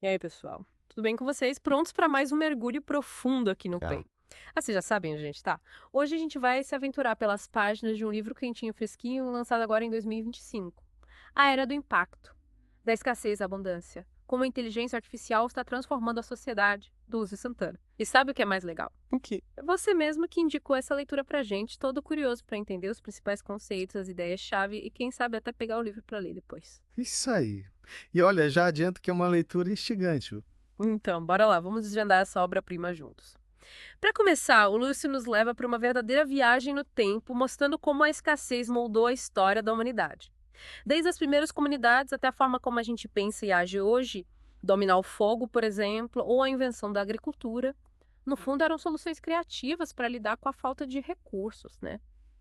E aí, pessoal? Tudo bem com vocês? Prontos para mais um mergulho profundo aqui no Legal. Play. Ah, vocês já sabem onde a gente tá? Hoje a gente vai se aventurar pelas páginas de um livro quentinho, fresquinho, lançado agora em 2025. A Era do Impacto, da Escassez à Abundância. Como a inteligência artificial está transformando a sociedade, do Lúcio Santana. E sabe o que é mais legal? O quê? É você mesmo que indicou essa leitura pra gente, todo curioso para entender os principais conceitos, as ideias-chave e quem sabe até pegar o livro para ler depois. Isso aí. E olha, já adianto que é uma leitura instigante, viu? Então, bora lá, vamos desvendar essa obra-prima juntos. Para começar, o Lúcio nos leva para uma verdadeira viagem no tempo, mostrando como a escassez moldou a história da humanidade. Desde as primeiras comunidades até a forma como a gente pensa e age hoje, dominar o fogo, por exemplo, ou a invenção da agricultura, no fundo eram soluções criativas para lidar com a falta de recursos, né?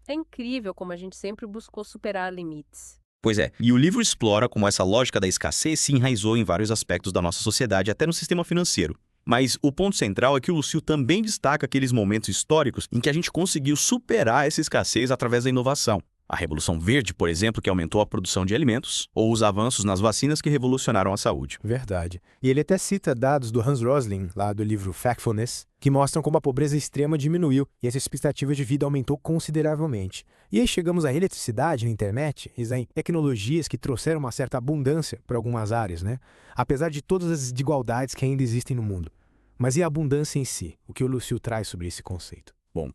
É incrível como a gente sempre buscou superar limites. Pois é, e o livro explora como essa lógica da escassez se enraizou em vários aspectos da nossa sociedade, até no sistema financeiro. Mas o ponto central é que o Lucio também destaca aqueles momentos históricos em que a gente conseguiu superar essa escassez através da inovação. A Revolução Verde, por exemplo, que aumentou a produção de alimentos, ou os avanços nas vacinas que revolucionaram a saúde. Verdade. E ele até cita dados do Hans Rosling, lá do livro Factfulness, que mostram como a pobreza extrema diminuiu e essa expectativa de vida aumentou consideravelmente. E aí chegamos à eletricidade na internet, e em tecnologias que trouxeram uma certa abundância para algumas áreas, né? Apesar de todas as desigualdades que ainda existem no mundo. Mas e a abundância em si? O que o Lúcio traz sobre esse conceito? Bom,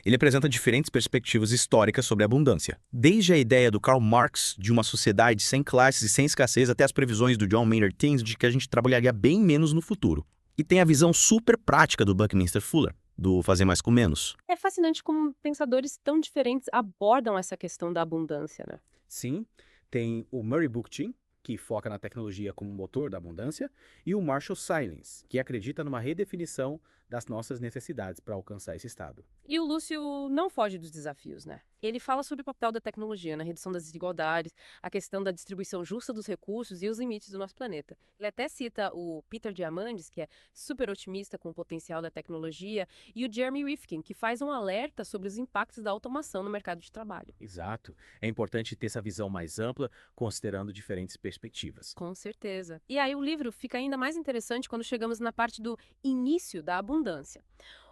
ele apresenta diferentes perspectivas históricas sobre a abundância. Desde a ideia do Karl Marx de uma sociedade sem classes e sem escassez até as previsões do John Maynard Keynes de que a gente trabalharia bem menos no futuro. E tem a visão super prática do Buckminster Fuller, do fazer mais com menos. É fascinante como pensadores tão diferentes abordam essa questão da abundância, né? Sim, tem o Murray Bookchin, que foca na tecnologia como motor da abundância, e o Marshall Silence, que acredita numa redefinição das nossas necessidades para alcançar esse estado. E o Lúcio não foge dos desafios, né? Ele fala sobre o papel da tecnologia na redução das desigualdades, a questão da distribuição justa dos recursos e os limites do nosso planeta. Ele até cita o Peter Diamandis, que é super otimista com o potencial da tecnologia, e o Jeremy Rifkin, que faz um alerta sobre os impactos da automação no mercado de trabalho. Exato. É importante ter essa visão mais ampla, considerando diferentes perspectivas. Com certeza. E aí o livro fica ainda mais interessante quando chegamos na parte do início da abundância.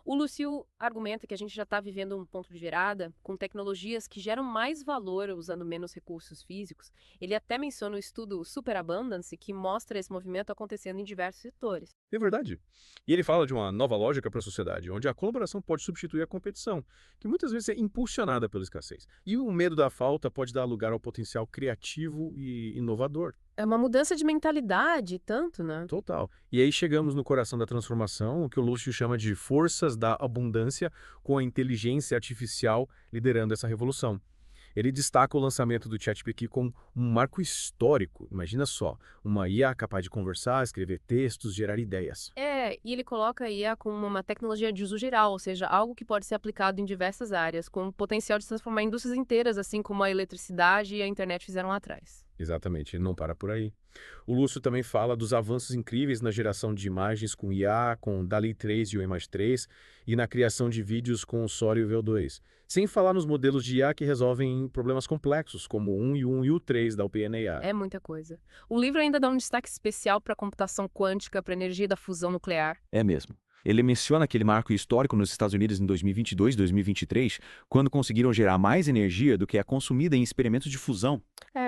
O Lúcio argumenta que a gente já está vivendo um ponto de virada com tecnologias que geram mais valor usando menos recursos físicos. Ele até menciona o estudo Superabundance, que mostra esse movimento acontecendo em diversos setores. É verdade. E ele fala de uma nova lógica para a sociedade, onde a colaboração pode substituir a competição, que muitas vezes é impulsionada pela escassez. E o medo da falta pode dar lugar ao potencial criativo e inovador. É uma mudança de mentalidade, tanto, né? Total. E aí chegamos no coração da transformação, o que o Lúcio chama de forças da abundância, com a inteligência artificial liderando essa revolução. Ele destaca o lançamento do ChatGPT como um marco histórico. Imagina só, uma IA capaz de conversar, escrever textos, gerar ideias. E ele coloca a IA como uma tecnologia de uso geral, ou seja, algo que pode ser aplicado em diversas áreas, com o potencial de transformar indústrias inteiras, assim como a eletricidade e a internet fizeram lá atrás. Exatamente, ele não para por aí. O Lúcio também fala dos avanços incríveis na geração de imagens com IA, com DALL-E 3 e o Image 3, e na criação de vídeos com o Sora e o VO2. Sem falar nos modelos de IA que resolvem problemas complexos, como o 1 e o 1 e o 3 da OpenAI. É muita coisa. O livro ainda dá um destaque especial para a computação quântica, para a energia da fusão nuclear. É mesmo. Ele menciona aquele marco histórico nos Estados Unidos em 2022 e 2023, quando conseguiram gerar mais energia do que é consumida em experimentos de fusão.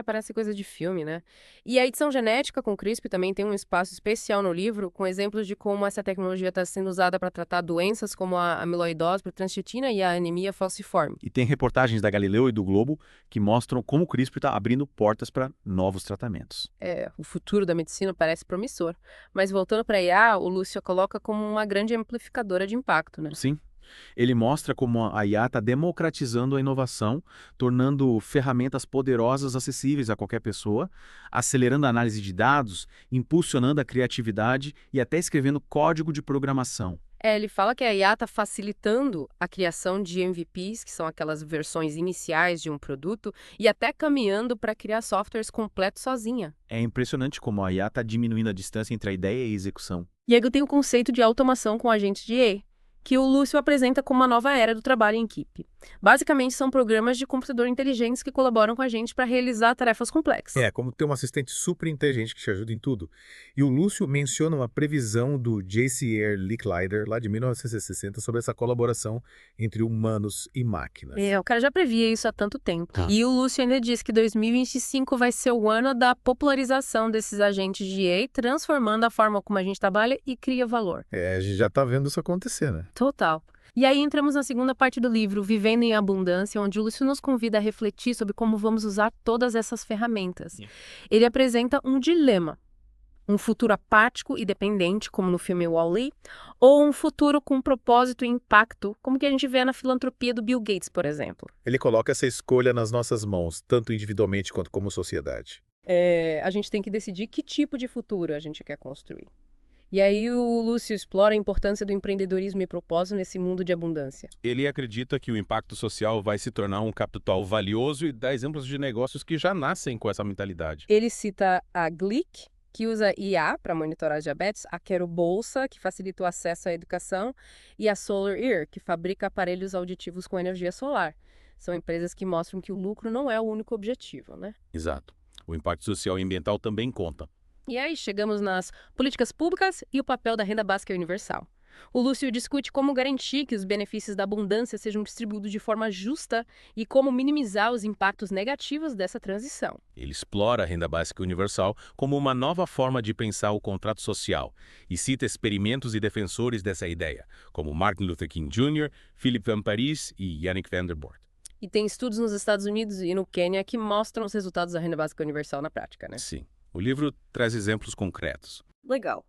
Parece coisa de filme, né? E a edição genética com CRISPR também tem um espaço especial no livro, com exemplos de como essa tecnologia está sendo usada para tratar doenças como a amiloidose por transchitina e a anemia falciforme. E tem reportagens da Galileu e do Globo que mostram como o CRISPR está abrindo portas para novos tratamentos. O futuro da medicina parece promissor. Mas voltando para a IA, o Lúcio a coloca como uma grande amplificadora de impacto, né? Sim. Ele mostra como a IA está democratizando a inovação, tornando ferramentas poderosas acessíveis a qualquer pessoa, acelerando a análise de dados, impulsionando a criatividade e até escrevendo código de programação. Ele fala que a IA está facilitando a criação de MVPs, que são aquelas versões iniciais de um produto, e até caminhando para criar softwares completos sozinha. É impressionante como a IA está diminuindo a distância entre a ideia e a execução. E aí eu tenho o conceito de automação com agentes de IA, que o Lúcio apresenta como uma nova era do trabalho em equipe. Basicamente, são programas de computador inteligentes que colaboram com a gente para realizar tarefas complexas. É, como ter um assistente super inteligente que te ajuda em tudo. E o Lúcio menciona uma previsão do J.C.R. Licklider, lá de 1960, sobre essa colaboração entre humanos e máquinas. O cara já previa isso há tanto tempo. Ah. E o Lúcio ainda diz que 2025 vai ser o ano da popularização desses agentes de EA, transformando a forma como a gente trabalha e cria valor. É, a gente já tá vendo isso acontecer, né? Total. E aí entramos na segunda parte do livro, Vivendo em Abundância, onde o Lúcio nos convida a refletir sobre como vamos usar todas essas ferramentas. Ele apresenta um dilema. Um futuro apático e dependente, como no filme Wall-E, ou um futuro com propósito e impacto, como que a gente vê na filantropia do Bill Gates, por exemplo. Ele coloca essa escolha nas nossas mãos, tanto individualmente quanto como sociedade. A gente tem que decidir que tipo de futuro a gente quer construir. E aí o Lúcio explora a importância do empreendedorismo e propósito nesse mundo de abundância. Ele acredita que o impacto social vai se tornar um capital valioso e dá exemplos de negócios que já nascem com essa mentalidade. Ele cita a Glick, que usa IA para monitorar diabetes, a Quero Bolsa, que facilita o acesso à educação, e a Solar Ear, que fabrica aparelhos auditivos com energia solar. São empresas que mostram que o lucro não é o único objetivo, né? Exato. O impacto social e ambiental também conta. E aí chegamos nas políticas públicas e o papel da renda básica universal. O Lúcio discute como garantir que os benefícios da abundância sejam distribuídos de forma justa e como minimizar os impactos negativos dessa transição. Ele explora a renda básica universal como uma nova forma de pensar o contrato social e cita experimentos e defensores dessa ideia, como Martin Luther King Jr., Philip Van Parijs e Yannick van der Voort. E tem estudos nos Estados Unidos e no Quênia que mostram os resultados da renda básica universal na prática, né? Sim. O livro traz exemplos concretos. Legal.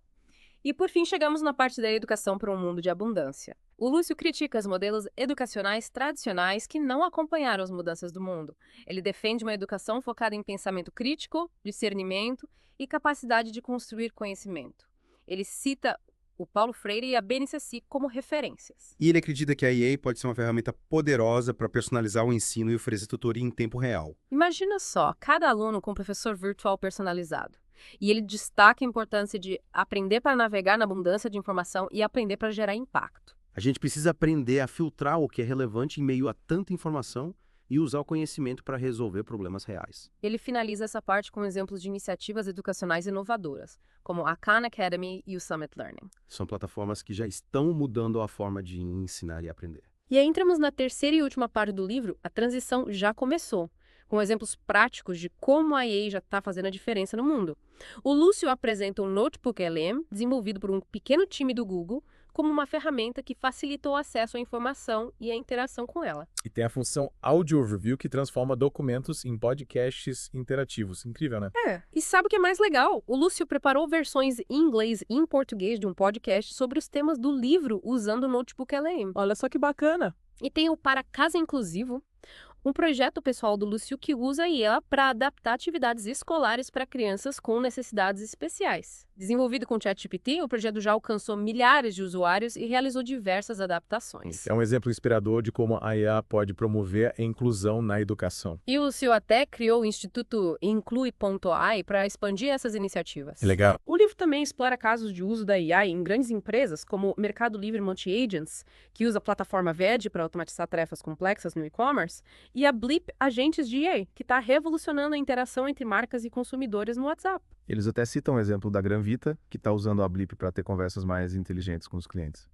E por fim chegamos na parte da educação para um mundo de abundância. O Lúcio critica os modelos educacionais tradicionais que não acompanharam as mudanças do mundo. Ele defende uma educação focada em pensamento crítico, discernimento e capacidade de construir conhecimento. Ele cita o Paulo Freire e a BNCC como referências. E ele acredita que a EA pode ser uma ferramenta poderosa para personalizar o ensino e oferecer tutoria em tempo real. Imagina só, cada aluno com um professor virtual personalizado. E ele destaca a importância de aprender para navegar na abundância de informação e aprender para gerar impacto. A gente precisa aprender a filtrar o que é relevante em meio a tanta informação e usar o conhecimento para resolver problemas reais. Ele finaliza essa parte com exemplos de iniciativas educacionais inovadoras, como a Khan Academy e o Summit Learning. São plataformas que já estão mudando a forma de ensinar e aprender. E aí entramos na terceira e última parte do livro, a transição já começou, com exemplos práticos de como a EA já está fazendo a diferença no mundo. O Lúcio apresenta o Notebook LM, desenvolvido por um pequeno time do Google, como uma ferramenta que facilita o acesso à informação e a interação com ela. E tem a função Audio Overview que transforma documentos em podcasts interativos. Incrível, né? E sabe o que é mais legal? O Lúcio preparou versões em inglês e em português de um podcast sobre os temas do livro usando o Notebook LM. Olha só que bacana. E tem o Para Casa Inclusivo, um projeto pessoal do Lúcio que usa a IA para adaptar atividades escolares para crianças com necessidades especiais. Desenvolvido com o ChatGPT, o projeto já alcançou milhares de usuários e realizou diversas adaptações. É um exemplo inspirador de como a IA pode promover a inclusão na educação. E o Lúcio até criou o Instituto Inclui.ai para expandir essas iniciativas. Legal. O livro também explora casos de uso da AI em grandes empresas, como o Mercado Livre Multi-Agents, que usa a plataforma VED para automatizar tarefas complexas no e-commerce, e a Blip Agentes de EA, que está revolucionando a interação entre marcas e consumidores no WhatsApp. Eles até citam o exemplo da Granvita, que está usando a Blip para ter conversas mais inteligentes com os clientes.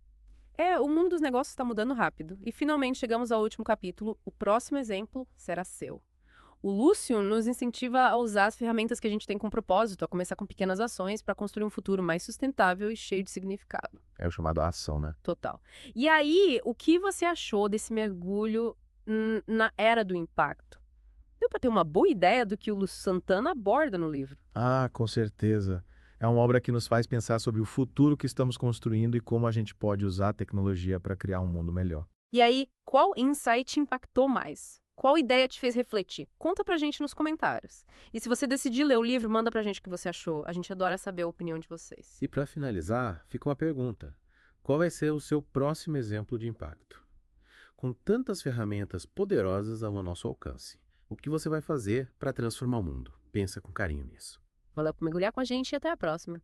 O mundo dos negócios está mudando rápido. E finalmente chegamos ao último capítulo. O próximo exemplo será seu. O Lúcio nos incentiva a usar as ferramentas que a gente tem com propósito, a começar com pequenas ações para construir um futuro mais sustentável e cheio de significado. É o chamado ação, né? Total. E aí, o que você achou desse mergulho na era do impacto? Deu para ter uma boa ideia do que o Lúcio Santana aborda no livro. Ah, com certeza. É uma obra que nos faz pensar sobre o futuro que estamos construindo e como a gente pode usar a tecnologia para criar um mundo melhor. E aí, qual insight te impactou mais? Qual ideia te fez refletir? Conta pra gente nos comentários. E se você decidir ler o livro, manda pra gente o que você achou. A gente adora saber a opinião de vocês. E para finalizar, fica uma pergunta. Qual vai ser o seu próximo exemplo de impacto? Com tantas ferramentas poderosas ao nosso alcance, o que você vai fazer para transformar o mundo? Pensa com carinho nisso. Valeu por mergulhar com a gente e até a próxima.